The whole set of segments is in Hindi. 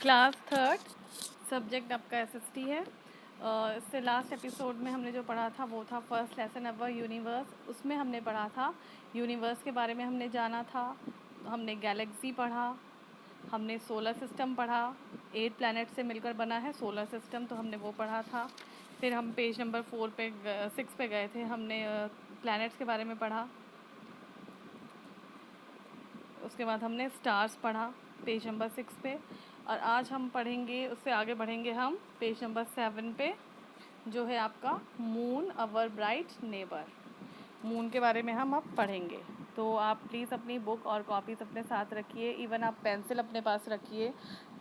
क्लास थर्ड, सब्जेक्ट आपका एसएसटी है। इससे लास्ट एपिसोड में हमने जो पढ़ा था वो था फर्स्ट लेसन अवर यूनिवर्स। उसमें हमने पढ़ा था यूनिवर्स के बारे में हमने जाना था, हमने गैलेक्सी पढ़ा, हमने सोलर सिस्टम पढ़ा, 8 प्लैनेट से मिलकर बना है सोलर सिस्टम, तो हमने वो पढ़ा था। फिर हम पेज नंबर 6 पे गए थे, हमने प्लैनेट्स के बारे में पढ़ा। उसके बाद हमने स्टार्स पढ़ा पेज नंबर 6 पे। और आज हम पढ़ेंगे, उससे आगे बढ़ेंगे हम पेज नंबर 7 पे, जो है आपका मून अवर ब्राइट नेबर। मून के बारे में हम अब पढ़ेंगे। तो आप प्लीज़ अपनी बुक और कॉपीज़ अपने साथ रखिए, इवन आप पेंसिल अपने पास रखिए।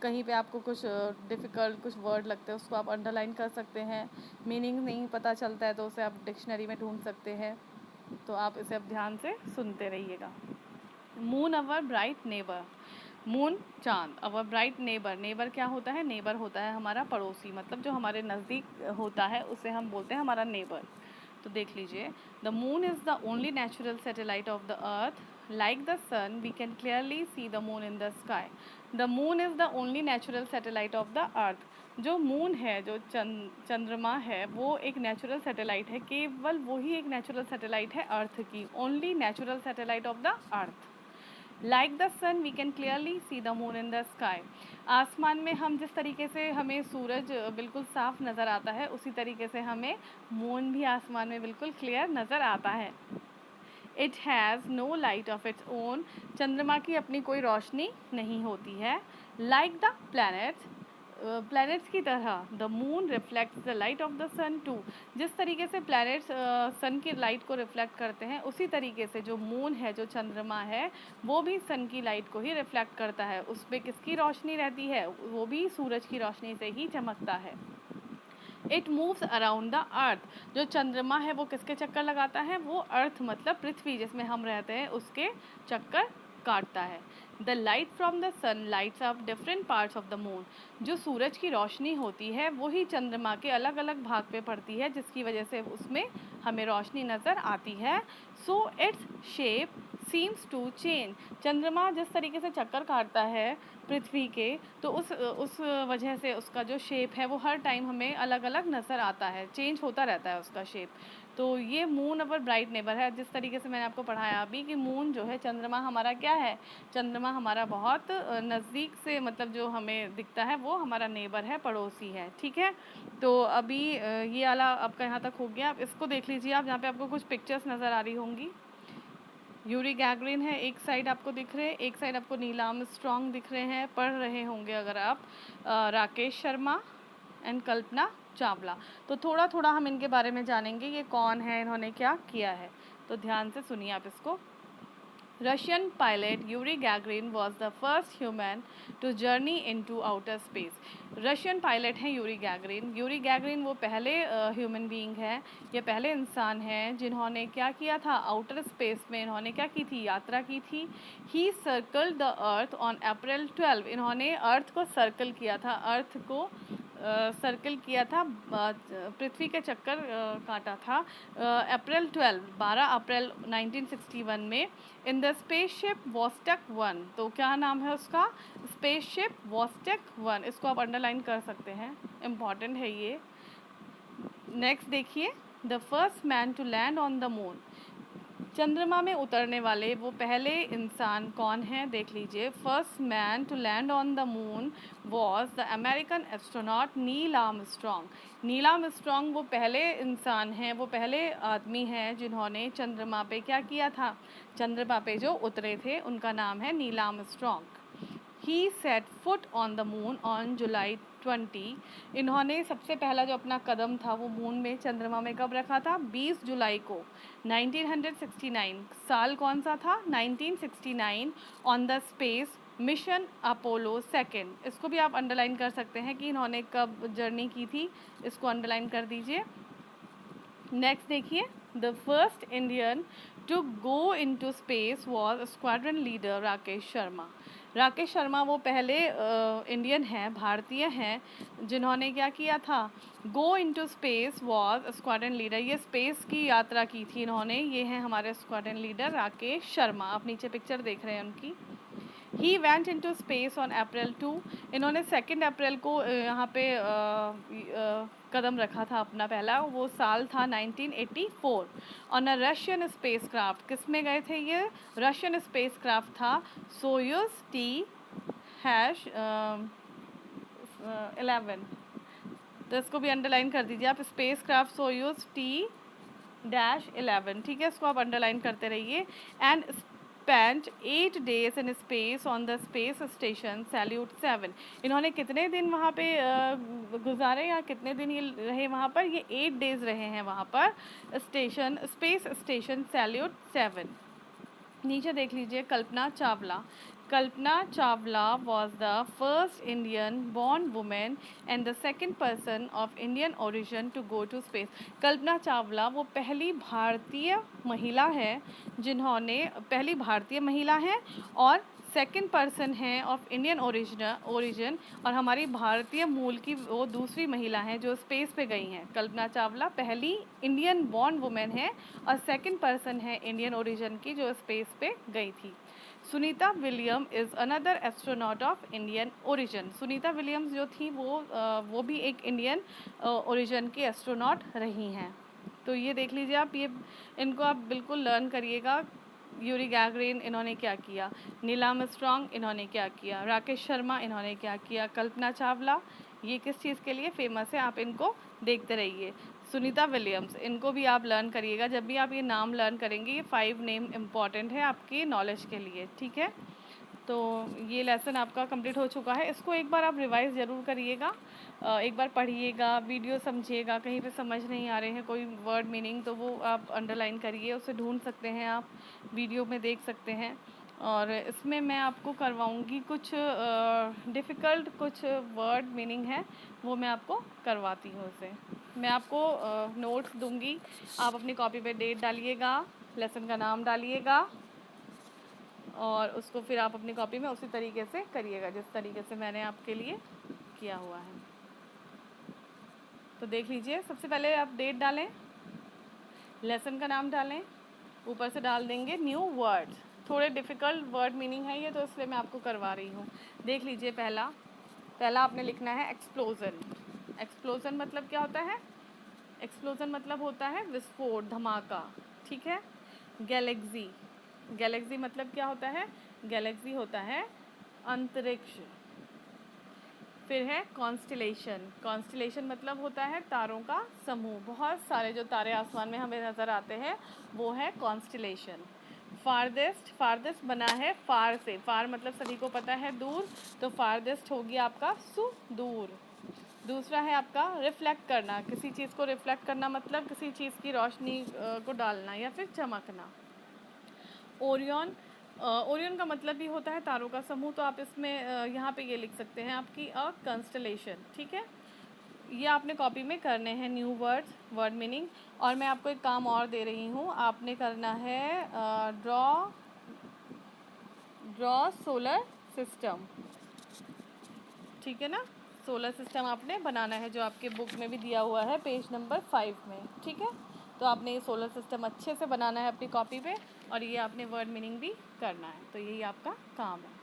कहीं पे आपको कुछ डिफ़िकल्ट कुछ वर्ड लगते हैं उसको आप अंडरलाइन कर सकते हैं। मीनिंग नहीं पता चलता है तो उसे आप डिक्शनरी में ढूंढ सकते हैं। तो आप इसे अब ध्यान से सुनते रहिएगा। मून अवर ब्राइट नेबर। मून चांद, अवर ब्राइट नेबर। नेबर क्या होता है? नेबर होता है हमारा पड़ोसी, मतलब जो हमारे नज़दीक होता है उसे हम बोलते हैं हमारा नेबर। तो देख लीजिए, the moon is the only natural satellite of the earth. Like the sun we can clearly see the moon in the sky. The moon is the only natural satellite of the earth. जो मून है, जो चंद्रमा है, वो एक नेचुरल सैटेलाइट है, केवल वही एक नेचुरल सैटेलाइट है अर्थ की, only natural satellite of the earth. Like the sun we can clearly see the moon in the sky. आसमान में हम जिस तरीके से हमें सूरज बिल्कुल साफ नज़र आता है, उसी तरीके से हमें मून भी आसमान में बिल्कुल क्लियर नज़र आता है। It has no light of its own. चंद्रमा की अपनी कोई रोशनी नहीं होती है। लाइक द प्लैनेट्स, प्लैनेट्स की तरह the moon reflects the light of the sun too. जिस तरीके से प्लैनेट्स सन की लाइट को रिफ्लेक्ट करते हैं, उसी तरीके से जो मून है, जो चंद्रमा है, वो भी सन की लाइट को ही रिफ्लेक्ट करता है। उस पर किसकी रोशनी रहती है? वो भी सूरज की रोशनी से ही चमकता है। It moves around the earth. जो चंद्रमा है वो किसके चक्कर लगाता है? वो अर्थ मतलब पृथ्वी जिसमें हम रहते हैं उसके चक्कर काटता है। The light from the sun lights up different parts of the moon. जो सूरज की रोशनी होती है वही चंद्रमा के अलग अलग भाग पे पड़ती है, जिसकी वजह से उसमें हमें रोशनी नज़र आती है। So its shape seems to change. चंद्रमा जिस तरीके से चक्कर काटता है पृथ्वी के, तो उस वजह से उसका जो शेप है वो हर टाइम हमें अलग अलग नज़र आता है, चेंज होता रहता है उसका शेप। तो ये मून अवर ब्राइट नेबर है। जिस तरीके से मैंने आपको पढ़ाया अभी कि मून जो है, चंद्रमा हमारा क्या है? चंद्रमा हमारा बहुत नज़दीक से, मतलब जो हमें दिखता है वो हमारा नेबर है, पड़ोसी है। ठीक है, तो अभी ये वाला आपका यहाँ तक हो गया। अब इसको देख लीजिए आप, जहाँ पे आपको कुछ पिक्चर्स नज़र आ रही होंगी। यूरी गैगरिन है एक साइड आपको दिख रहे हैं, एक साइड आपको नील आर्मस्ट्रॉन्ग दिख रहे हैं, पढ़ रहे होंगे अगर आप। राकेश शर्मा एंड कल्पना चावला। तो थोड़ा थोड़ा हम इनके बारे में जानेंगे, ये कौन है, इन्होंने क्या किया है। तो ध्यान से सुनिए आप इसको। Russian pilot Yuri Gagarin was the first human to journey into outer space. Russian pilot हैं यूरी गैगरिन। यूरी गैगरिन वो पहले ह्यूमन बीइंग है, ये पहले इंसान हैं जिन्होंने क्या किया था? आउटर स्पेस में इन्होंने क्या की थी? यात्रा की थी। He circled the earth on April 12। इन्होंने अर्थ को सर्कल किया था, अर्थ को सर्कल किया था, पृथ्वी के चक्कर काटा था अप्रैल 12 अप्रैल 1961 में, इन द स्पेसशिप वॉस्टक 1। तो क्या नाम है उसका? स्पेसशिप वॉस्टक 1। इसको आप अंडरलाइन कर सकते हैं, इम्पॉर्टेंट है ये। नेक्स्ट देखिए, the first man to land on the moon. चंद्रमा में उतरने वाले वो पहले इंसान कौन है? देख लीजिए। First man to land on the moon was the American astronaut Neil Armstrong. Neil Armstrong वो पहले इंसान हैं, वो पहले आदमी हैं जिन्होंने चंद्रमा पे क्या किया था? चंद्रमा पे जो उतरे थे उनका नाम है Neil Armstrong. He set foot on the moon on July 20। इन्होंने सबसे पहला जो अपना कदम था वो मून में, चंद्रमा में कब रखा था? 20 जुलाई को 1969। साल कौन सा था? 1969। On the space mission Apollo 2। इसको भी आप अंडरलाइन कर सकते हैं कि इन्होंने कब जर्नी की थी, इसको अंडरलाइन कर दीजिए। नेक्स्ट देखिए, the first Indian to go into space was squadron leader Rakesh Sharma. Rakesh Sharma वो पहले इंडियन हैं, भारतीय हैं, जिन्होंने क्या किया था? गो into space was squadron leader. ये स्पेस की यात्रा की थी इन्होंने। ये हैं हमारे स्क्वाड्रन लीडर राकेश शर्मा। आप नीचे पिक्चर देख रहे हैं उनकी। He went into space on April 2। इन्होंने 2 अप्रैल को यहाँ पे कदम रखा था अपना पहला, वो साल था 1984। On a Russian space craft, किस में गए थे ये? रशियन स्पेस क्राफ्ट था सोयूज T-11। तो इसको भी अंडरलाइन कर दीजिए आप, स्पेस क्राफ्ट सोयूज T-11, ठीक है, इसको आप अंडरलाइन करते रहिए। And spent 8 days in space on the space station salute 7। इन्होंने कितने दिन वहाँ पे गुजारे या कितने दिन ये रहे वहाँ पर? ये 8 days रहे हैं वहाँ पर स्पेस स्टेशन सैल्यूट 7। नीचे देख लीजिए Kalpana Chawla. Kalpana Chawla was the first Indian born women and the second person of Indian origin to go to space. Kalpana Chawla वो पहली भारतीय महिला है और सेकंड पर्सन है ऑफ इंडियन ओरिजिन, और हमारी भारतीय मूल की वो दूसरी महिला हैं जो स्पेस पे गई हैं। कल्पना चावला पहली इंडियन बॉर्न वुमेन है और सेकंड पर्सन है इंडियन ओरिजिन की जो स्पेस पे गई थी। Sunita William is another astronaut of Indian origin. Sunita Williams जो थी वो भी एक इंडियन ओरिजिन की एस्ट्रोनॉट रही हैं। तो ये देख लीजिए आप, ये इनको आप बिल्कुल लर्न करिएगा। यूरी गैगरिन इन्होंने क्या किया, नील आर्मस्ट्रॉन्ग इन्होंने क्या किया, राकेश शर्मा इन्होंने क्या किया, कल्पना चावला ये किस चीज़ के लिए फेमस है, आप इनको देखते रहिए। सुनीता विलियम्स, इनको भी आप लर्न करिएगा। जब भी आप ये नाम लर्न करेंगे, ये 5 नेम इम्पॉर्टेंट है आपकी नॉलेज के लिए, ठीक है। तो ये लेसन आपका कंप्लीट हो चुका है। इसको एक बार आप रिवाइज़ ज़रूर करिएगा, एक बार पढ़िएगा, वीडियो समझिएगा। कहीं पे समझ नहीं आ रहे हैं कोई वर्ड मीनिंग तो वो आप अंडरलाइन करिए, उसे ढूंढ सकते हैं आप, वीडियो में देख सकते हैं। और इसमें मैं आपको करवाऊंगी कुछ डिफ़िकल्ट कुछ वर्ड मीनिंग है, वो मैं आपको करवाती हूँ उसे। मैं आपको नोट्स दूंगी, आप अपनी कॉपी पे डेट डालिएगा, लेसन का नाम डालिएगा और उसको फिर आप अपनी कॉपी में उसी तरीके से करिएगा जिस तरीके से मैंने आपके लिए किया हुआ है। तो देख लीजिए, सबसे पहले आप डेट डालें, लेसन का नाम डालें, ऊपर से डाल देंगे न्यू वर्ड्स। थोड़े डिफ़िकल्ट वर्ड मीनिंग है ये, तो इसलिए मैं आपको करवा रही हूँ। देख लीजिए, पहला आपने लिखना है एक्सप्लोज़न। एक्सप्लोज़न मतलब क्या होता है? एक्सप्लोज़न मतलब होता है विस्फोट, धमाका, ठीक है। गैलेक्सी, गैलेक्सी मतलब क्या होता है? गैलेक्सी होता है अंतरिक्ष। फिर है कॉन्स्टेलेशन, कॉन्स्टेलेशन मतलब होता है तारों का समूह। बहुत सारे जो तारे आसमान में हमें नज़र आते हैं वो है कॉन्स्टेलेशन। फारदेस्ट, फारदेस्ट बना है फार से, फार मतलब सभी को पता है दूर, तो फारदेस्ट होगी आपका सुदूर। दूसरा है आपका रिफ्लेक्ट करना, किसी चीज़ को रिफ्लेक्ट करना मतलब किसी चीज़ की रोशनी को डालना या फिर चमकना। ओरियन, ओरियन का मतलब भी होता है तारों का समूह, तो आप इसमें यहाँ पे ये लिख सकते हैं आपकी अ कंस्टलेशन, ठीक है। ये आपने कॉपी में करने हैं न्यू वर्ड्स, वर्ड मीनिंग। और मैं आपको एक काम और दे रही हूँ, आपने करना है ड्रॉ सोलर सिस्टम, ठीक है ना। सोलर सिस्टम आपने बनाना है जो आपके बुक में भी दिया हुआ है पेज नंबर 5 में, ठीक है। तो आपने ये सोलर सिस्टम अच्छे से बनाना है अपनी कॉपी पे, और ये आपने वर्ड मीनिंग भी करना है, तो यही आपका काम है।